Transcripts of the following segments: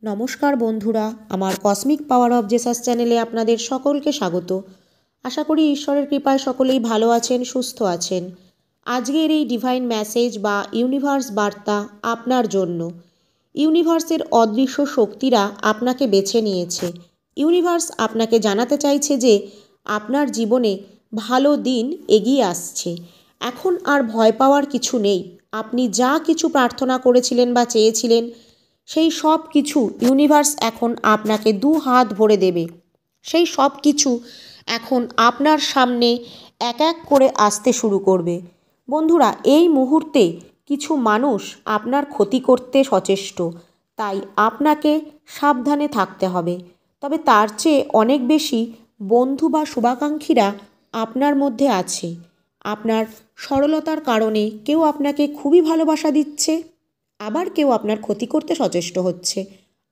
নমস্কার বন্ধুরা, আমার কসমিক পাওয়ার অফ জেসাস চ্যানেলে আপনাদের সকলকে স্বাগত। আশা করি ঈশ্বরের কৃপায় সকলেই ভালো আছেন, সুস্থ আছেন। আজকের এই ডিভাইন মেসেজ বা ইউনিভার্স বার্তা আপনার জন্য। ইউনিভার্সের অদৃশ্য শক্তিরা আপনাকে বেছে নিয়েছে। ইউনিভার্স আপনাকে জানাতে চাইছে যে আপনার জীবনে ভালো দিন এগিয়ে আসছে। এখন আর ভয় পাওয়ার কিছু নেই। আপনি যা কিছু প্রার্থনা করেছিলেন বা চেয়েছিলেন, সেই সব কিছু ইউনিভার্স এখন আপনাকে দু হাত ভরে দেবে। সেই সব কিছু এখন আপনার সামনে এক এক করে আসতে শুরু করবে। বন্ধুরা, এই মুহূর্তে কিছু মানুষ আপনার ক্ষতি করতে সচেষ্ট, তাই আপনাকে সাবধানে থাকতে হবে। তবে তার চেয়ে অনেক বেশি বন্ধু বা শুভাকাঙ্ক্ষীরা আপনার মধ্যে আছে। আপনার সরলতার কারণে কেউ আপনাকে খুবই ভালোবাসা দিচ্ছে, আবার কেউ আপনার ক্ষতি করতে সচেষ্ট হচ্ছে।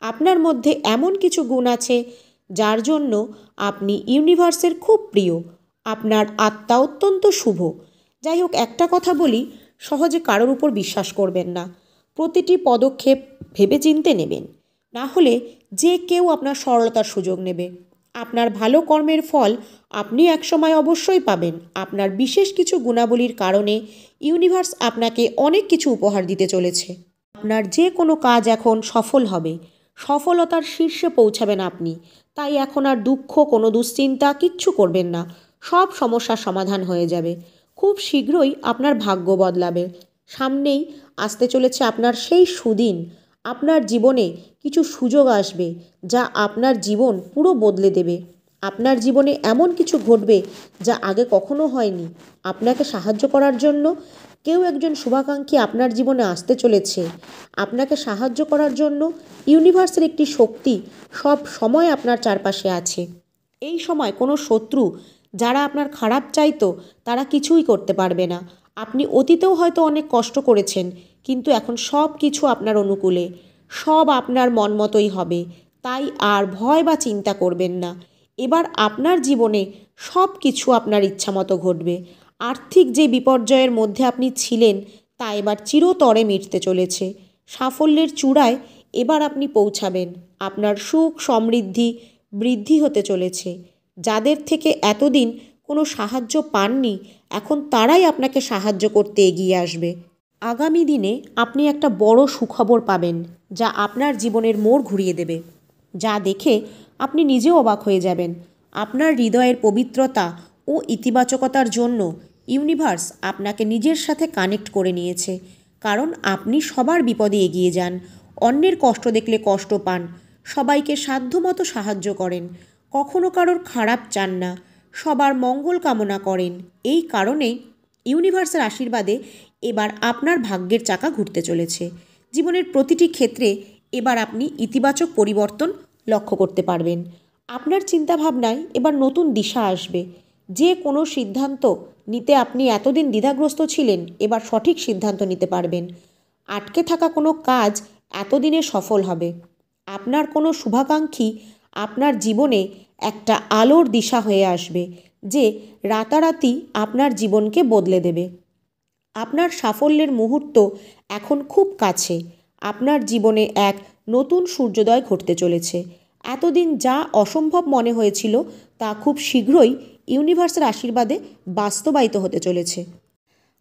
আপনার মধ্যে এমন কিছু গুণ আছে যার জন্য আপনি ইউনিভার্সের খুব প্রিয়। আপনার আত্মা অত্যন্ত শুভ। যাই হোক, একটা কথা বলি, সহজে কারোর উপর বিশ্বাস করবেন না। প্রতিটি পদক্ষেপ ভেবেচিন্তে নেবেন, না হলে যে কেউ আপনার সরলতার সুযোগ নেবে। আপনার ভালো কর্মের ফল আপনি একসময় অবশ্যই পাবেন। আপনার বিশেষ কিছু গুণাবলীর কারণে ইউনিভার্স আপনাকে অনেক কিছু উপহার দিতে চলেছে। আপনার যে কোনো কাজ এখন সফল হবে, সফলতার শীর্ষে পৌঁছাবেন আপনি। তাই এখন আর দুঃখ, কোনো দুশ্চিন্তা কিচ্ছু করবেন না। সব সমস্যার সমাধান হয়ে যাবে। খুব শীঘ্রই আপনার ভাগ্য বদলাবে। সামনেই আসতে চলেছে আপনার সেই সুদিন। আপনার জীবনে কিছু সুযোগ আসবে যা আপনার জীবন পুরো বদলে দেবে। আপনার জীবনে এমন কিছু ঘটবে যা আগে কখনো হয়নি। আপনাকে সাহায্য করার জন্য কেউ একজন শুভাকাঙ্ক্ষী আপনার জীবনে আসতে চলেছে। আপনাকে সাহায্য করার জন্য ইউনিভার্সের একটি শক্তি সব সময় আপনার চারপাশে আছে। এই সময় কোনো শত্রু যারা আপনার খারাপ চাইতো তারা কিছুই করতে পারবে না। আপনি অতীতেও হয়তো অনেক কষ্ট করেছেন, কিন্তু এখন সব কিছু আপনার অনুকূলে, সব আপনার মন মতোই হবে। তাই আর ভয় বা চিন্তা করবেন না। এবার আপনার জীবনে সব কিছু আপনার ইচ্ছা মতো ঘটবে। আর্থিক যে বিপর্যয়ের মধ্যে আপনি ছিলেন তা এবার চিরতরে মিটতে চলেছে। সাফল্যের চূড়ায় এবার আপনি পৌঁছাবেন। আপনার সুখ সমৃদ্ধি বৃদ্ধি হতে চলেছে। যাদের থেকে এতদিন কোনো সাহায্য পাননি, এখন তারাই আপনাকে সাহায্য করতে এগিয়ে আসবে। আগামী দিনে আপনি একটা বড় সুখবর পাবেন যা আপনার জীবনের মোড় ঘুরিয়ে দেবে। যা দেখে আপনি নিজেও অবাক হয়ে যাবেন। আপনার হৃদয়ের পবিত্রতা ও ইতিবাচকতার জন্য ইউনিভার্স আপনাকে নিজের সাথে কানেক্ট করে নিয়েছে। কারণ আপনি সবার বিপদে এগিয়ে যান, অন্যের কষ্ট দেখলে কষ্ট পান, সবাইকে সাধ্যমতো সাহায্য করেন, কখনো কারোর খারাপ চান না, সবার মঙ্গল কামনা করেন। এই কারণেই ইউনিভার্সের আশীর্বাদে এবার আপনার ভাগ্যের চাকা ঘুরতে চলেছে। জীবনের প্রতিটি ক্ষেত্রে এবার আপনি ইতিবাচক পরিবর্তন লক্ষ্য করতে পারবেন। আপনার চিন্তাভাবনায় এবার নতুন দিশা আসবে। যে কোনো সিদ্ধান্ত নিতে আপনি এতদিন দ্বিধাগ্রস্ত ছিলেন, এবার সঠিক সিদ্ধান্ত নিতে পারবেন। আটকে থাকা কোনো কাজ এতদিনে সফল হবে। আপনার কোনো শুভাকাঙ্ক্ষী আপনার জীবনে একটা আলোর দিশা হয়ে আসবে, যে রাতারাতি আপনার জীবনকে বদলে দেবে। আপনার সাফল্যের মুহূর্ত এখন খুব কাছে। আপনার জীবনে এক নতুন সূর্যোদয় ঘটতে চলেছে। এতদিন যা অসম্ভব মনে হয়েছিল তা খুব শীঘ্রই ইউনিভার্সের আশীর্বাদে বাস্তবায়িত হতে চলেছে।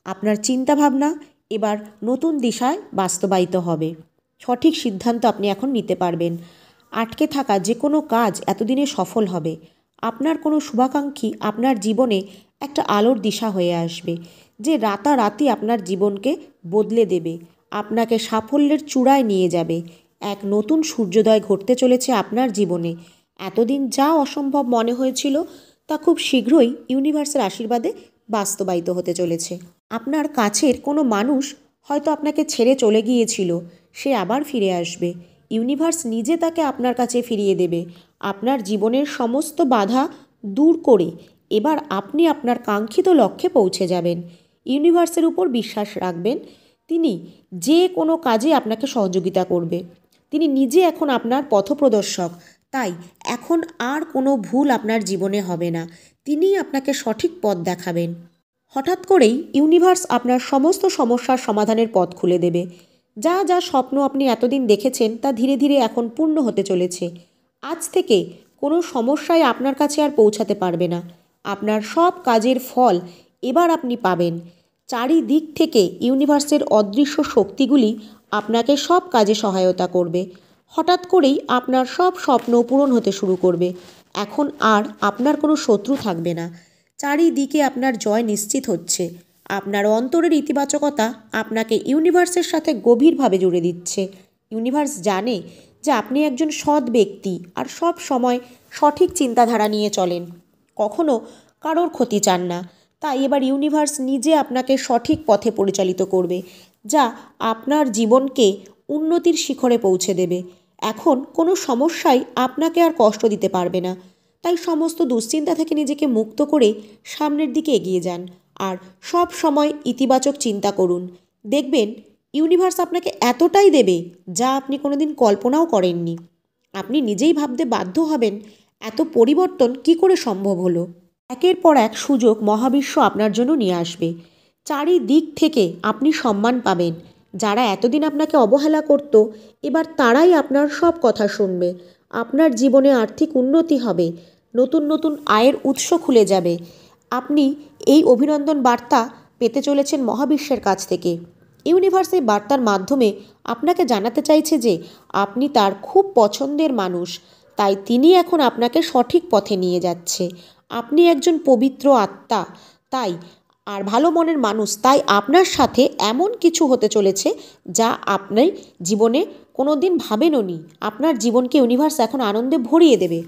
আপনার চিন্তাভাবনা এবার নতুন দিশায় বাস্তবায়িত হবে। সঠিক সিদ্ধান্ত আপনি এখন নিতে পারবেন। আটকে থাকা যে কোনো কাজ এতদিনে সফল হবে। আপনার কোনো শুভাকাঙ্ক্ষী আপনার জীবনে একটা আলোর দিশা হয়ে আসবে, যে রাতারাতি আপনার জীবনকে বদলে দেবে, আপনাকে সাফল্যের চূড়ায় নিয়ে যাবে। এক নতুন সূর্যোদয় ঘটতে চলেছে আপনার জীবনে। এতদিন যা অসম্ভব মনে হয়েছিল তা খুব শীঘ্রই ইউনিভার্সের আশীর্বাদে বাস্তবায়িত হতে চলেছে। আপনার কাছের কোনো মানুষ হয়তো আপনাকে ছেড়ে চলে গিয়েছিল, সে আবার ফিরে আসবে। ইউনিভার্স নিজে তাকে আপনার কাছে ফিরিয়ে দেবে। আপনার জীবনের সমস্ত বাধা দূর করে এবার আপনি আপনার কাঙ্ক্ষিত লক্ষ্যে পৌঁছে যাবেন। ইউনিভার্সের উপর বিশ্বাস রাখবেন। তিনি যে কোনো কাজে আপনাকে সহযোগিতা করবে। তিনি নিজে এখন আপনার পথপ্রদর্শক। তাই এখন আর কোনো ভুল আপনার জীবনে হবে না। তিনিই আপনাকে সঠিক পথ দেখাবেন। হঠাৎ করেই ইউনিভার্স আপনার সমস্ত সমস্যার সমাধানের পথ খুলে দেবে। যা যা স্বপ্ন আপনি এতদিন দেখেছেন তা ধীরে ধীরে এখন পূর্ণ হতে চলেছে। আজ থেকে কোনো সমস্যায় আপনার কাছে আর পৌঁছাতে পারবে না। আপনার সব কাজের ফল এবার আপনি পাবেন। চারিদিক থেকে ইউনিভার্সের অদৃশ্য শক্তিগুলি আপনাকে সব কাজে সহায়তা করবে। হঠাৎ করেই আপনার সব স্বপ্ন পূরণ হতে শুরু করবে। এখন আর আপনার কোনো শত্রু থাকবে না। চারিদিকে আপনার জয় নিশ্চিত হচ্ছে। আপনার অন্তরের ইতিবাচকতা আপনাকে ইউনিভার্সের সাথে গভীরভাবে জুড়ে দিচ্ছে। ইউনিভার্স জানে যে আপনি একজন সৎ ব্যক্তি আর সব সময় সঠিক চিন্তাধারা নিয়ে চলেন, কখনো কারোর ক্ষতি চান না। তাই এবার ইউনিভার্স নিজে আপনাকে সঠিক পথে পরিচালিত করবে, যা আপনার জীবনকে উন্নতির শিখরে পৌঁছে দেবে। এখন কোনো সমস্যাই আপনাকে আর কষ্ট দিতে পারবে না। তাই সমস্ত দুশ্চিন্তা থেকে নিজেকে মুক্ত করে সামনের দিকে এগিয়ে যান আর সব সময় ইতিবাচক চিন্তা করুন। দেখবেন ইউনিভার্স আপনাকে এতটাই দেবে যা আপনি কোনোদিন কল্পনাও করেননি। আপনি নিজেই ভাবতে বাধ্য হবেন এত পরিবর্তন কি করে সম্ভব হলো। একের পর এক সুযোগ মহাবিশ্ব আপনার জন্য নিয়ে আসবে। চারিদিক থেকে আপনি সম্মান পাবেন। যারা এতদিন আপনাকে অবহেলা করত, এবার তারাই আপনার সব কথা শুনবে। আপনার জীবনে আর্থিক উন্নতি হবে, নতুন নতুন আয়ের উৎস খুলে যাবে। আপনি এই অভিনন্দন বার্তা পেতে চলেছেন মহাবিশ্বের কাছ থেকে। ইউনিভার্স এই বার্তার মাধ্যমে আপনাকে জানাতে চাইছে যে আপনি তার খুব পছন্দের মানুষ, তাই তিনি এখন আপনাকে সঠিক পথে নিয়ে যাচ্ছে। আপনি একজন পবিত্র আত্মা, তাই আর ভালো মনের মানুষ, তাই আপনার সাথে এমন কিছু হতে চলেছে যা আপনি জীবনে কোনো দিন ভাবেনওনি। আপনার জীবনকে ইউনিভার্স এখন আনন্দে ভরিয়ে দেবে।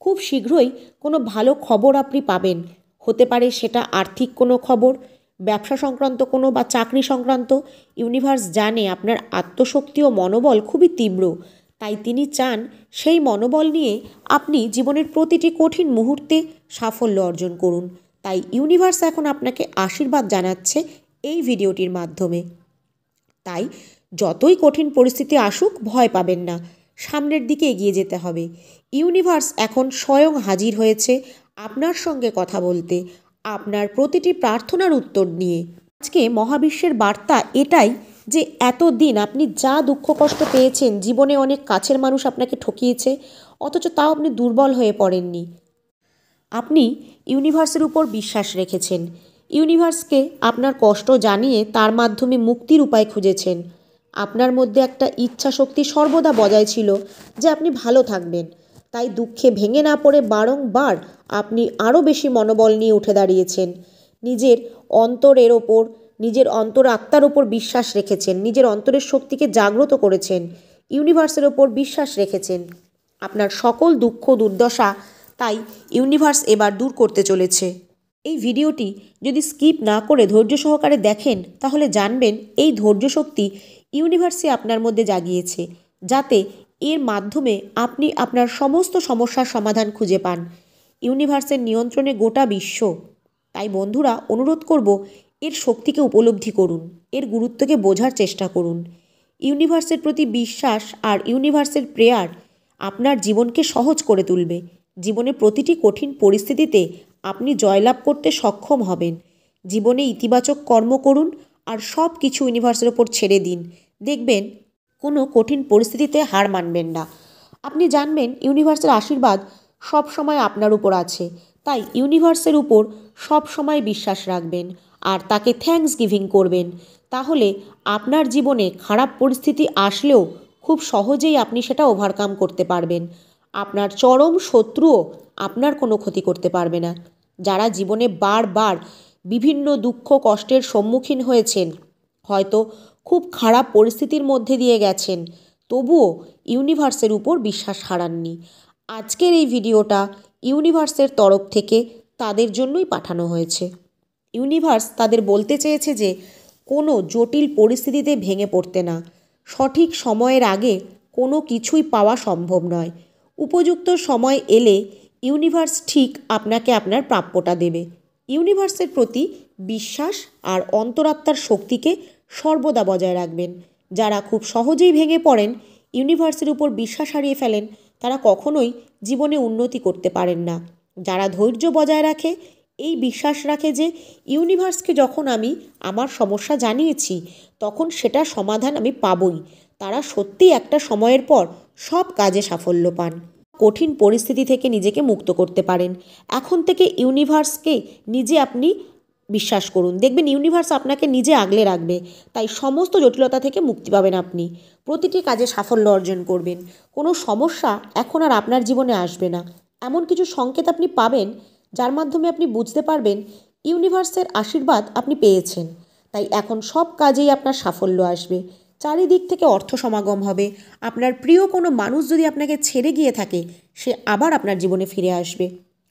খুব শীঘ্রই কোনো ভালো খবর আপনি পাবেন। হতে পারে সেটা আর্থিক কোনো খবর, ব্যবসা সংক্রান্ত কোনো বা চাকরি সংক্রান্ত। ইউনিভার্স জানে আপনার আত্মশক্তি ও মনোবল খুবই তীব্র, তাই তিনি চান সেই মনোবল নিয়ে আপনি জীবনের প্রতিটি কঠিন মুহূর্তে সাফল্য অর্জন করুন। তাই ইউনিভার্স এখন আপনাকে আশীর্বাদ জানাচ্ছে এই ভিডিওটির মাধ্যমে। তাই যতই কঠিন পরিস্থিতি আসুক ভয় পাবেন না, সামনের দিকে এগিয়ে যেতে হবে। ইউনিভার্স এখন স্বয়ং হাজির হয়েছে আপনার সঙ্গে কথা বলতে, আপনার প্রতিটি প্রার্থনার উত্তর নিয়ে। আজকে মহাবিশ্বের বার্তা এটাই যে এতদিন আপনি যা দুঃখ কষ্ট পেয়েছেন, জীবনে অনেক কাছের মানুষ আপনাকে ঠকিয়েছে, অথচ তাও আপনি দুর্বল হয়ে পড়েননি। আপনি ইউনিভার্সের উপর বিশ্বাস রেখেছেন। ইউনিভার্সকে আপনার কষ্ট জানিয়ে তার মাধ্যমে মুক্তির উপায় খুঁজেছেন। আপনার মধ্যে একটা ইচ্ছা শক্তি সর্বদা বজায় ছিল যে আপনি ভালো থাকবেন। তাই দুঃখে ভেঙে না পড়ে বারংবার আপনি আরও বেশি মনোবল নিয়ে উঠে দাঁড়িয়েছেন। নিজের অন্তরের ওপর, নিজের অন্তর আত্মার ওপর বিশ্বাস রেখেছেন। নিজের অন্তরের শক্তিকে জাগ্রত করেছেন। ইউনিভার্সের ওপর বিশ্বাস রেখেছেন। আপনার সকল দুঃখ দুর্দশা তাই ইউনিভার্স এবার দূর করতে চলেছে। এই ভিডিওটি যদি স্কিপ না করে ধৈর্য সহকারে দেখেন, তাহলে জানবেন এই ধৈর্য শক্তি ইউনিভার্সই আপনার মধ্যে জাগিয়েছে, যাতে এর মাধ্যমে আপনি আপনার সমস্ত সমস্যার সমাধান খুঁজে পান। ইউনিভার্সের নিয়ন্ত্রণে গোটা বিশ্ব। তাই বন্ধুরা, অনুরোধ করব এর শক্তিকে উপলব্ধি করুন, এর গুরুত্বকে বোঝার চেষ্টা করুন। ইউনিভার্সের প্রতি বিশ্বাস আর ইউনিভার্সের প্রেয়ার আপনার জীবনকে সহজ করে তুলবে। জীবনে প্রতিটি কঠিন পরিস্থিতিতে আপনি জয়লাভ করতে সক্ষম হবেন। জীবনে ইতিবাচক কর্ম করুন আর সব কিছু ইউনিভার্সের ওপর ছেড়ে দিন। দেখবেন কোনো কঠিন পরিস্থিতিতে হার মানবেন না। আপনি জানবেন ইউনিভার্সের আশীর্বাদ সব সময় আপনার উপর আছে। তাই ইউনিভার্সের উপর সব সময় বিশ্বাস রাখবেন আর তাকে থ্যাঙ্কস গিভিং করবেন। তাহলে আপনার জীবনে খারাপ পরিস্থিতি আসলেও খুব সহজেই আপনি সেটা ওভারকাম করতে পারবেন। আপনার চরম শত্রুও আপনার কোনো ক্ষতি করতে পারবে না। যারা জীবনে বারবার বিভিন্ন দুঃখ কষ্টের সম্মুখীন হয়েছেন, হয়তো খুব খারাপ পরিস্থিতির মধ্যে দিয়ে গেছেন, তবুও ইউনিভার্সের উপর বিশ্বাস হারাননি। আজকের এই ভিডিওটা ইউনিভার্সের তরফ থেকে তাদের জন্যই পাঠানো হয়েছে। ইউনিভার্স তাদের বলতে চেয়েছে যে কোনো জটিল পরিস্থিতিতে ভেঙে পড়তে না। সঠিক সময়ের আগে কোনো কিছুই পাওয়া সম্ভব নয়। উপযুক্ত সময় এলে ইউনিভার্স ঠিক আপনাকে আপনার প্রাপ্যটা দেবে। ইউনিভার্সের প্রতি বিশ্বাস আর অন্তরাত্মার শক্তিকে সর্বদা বজায় রাখবেন। যারা খুব সহজেই ভেঙে পড়েন, ইউনিভার্সের উপর বিশ্বাস হারিয়ে ফেলেন, তারা কখনোই জীবনে উন্নতি করতে পারেন না। যারা ধৈর্য বজায় রাখে, এই বিশ্বাস রাখে যে ইউনিভার্সকে যখন আমি আমার সমস্যা জানিয়েছি তখন সেটার সমাধান আমি পাবই। তারা সত্যিই একটা সময়ের পর সব কাজে সাফল্য পান। কঠিন পরিস্থিতি থেকে নিজেকে মুক্ত করতে পারেন। এখন থেকে ইউনিভার্সকে নিজে আপনি বিশ্বাস করুন, দেখবেন ইউনিভার্স আপনাকে নিজে আগলে রাখবে। তাই সমস্ত জটিলতা থেকে মুক্তি পাবেন আপনি। প্রতিটি কাজে সাফল্য অর্জন করবেন। কোনো সমস্যা এখন আর আপনার জীবনে আসবে না। এমন কিছু সংকেত আপনি পাবেন যার মাধ্যমে আপনি বুঝতে পারবেন ইউনিভার্সের আশীর্বাদ আপনি পেয়েছেন। তাই এখন সব কাজেই আপনার সাফল্য আসবে। চারিদিক থেকে অর্থ সমাগম হবে। আপনার প্রিয় কোনো মানুষ যদি আপনাকে ছেড়ে গিয়ে থাকে, সে আবার আপনার জীবনে ফিরে আসবে।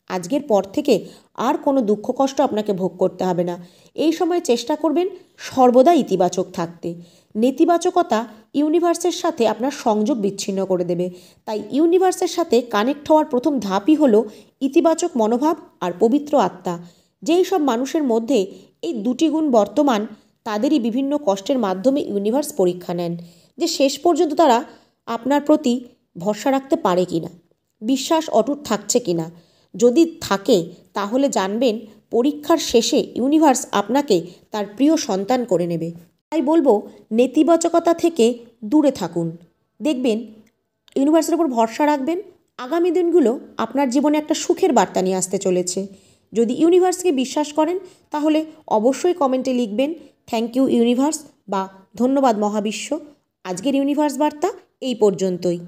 আজকের পর থেকে আর কোনো দুঃখ কষ্ট আপনাকে ভোগ করতে হবে না। এই সময় চেষ্টা করবেন সর্বদা ইতিবাচক থাকতে। নেতিবাচকতা ইউনিভার্সের সাথে আপনার সংযোগ বিচ্ছিন্ন করে দেবে। তাই ইউনিভার্সের সাথে কানেক্ট হওয়ার প্রথম ধাপই হলো ইতিবাচক মনোভাব আর পবিত্র আত্মা। যেই সব মানুষের মধ্যে এই দুটি গুণ বর্তমান, তাদেরই বিভিন্ন কষ্টের মাধ্যমে ইউনিভার্স পরীক্ষা নেন যে শেষ পর্যন্ত তারা আপনার প্রতি ভরসা রাখতে পারে কিনা, বিশ্বাস অটুট থাকছে কিনা। যদি থাকে তাহলে জানবেন পরীক্ষার শেষে ইউনিভার্স আপনাকে তার প্রিয় সন্তান করে নেবে। তাই বলবো নেতিবাচকতা থেকে দূরে থাকুন। দেখবেন ইউনিভার্সের উপর ভরসা রাখবেন, আগামী দিনগুলো আপনার জীবনে একটা সুখের বার্তা নিয়ে আসতে চলেছে। যদি ইউনিভার্সকে বিশ্বাস করেন তাহলে অবশ্যই কমেন্টে লিখবেন থ্যাংক ইউ ইউনিভার্স বা ধন্যবাদ মহাবিশ্ব। আজকের ইউনিভার্স বার্তা এই পর্যন্তই।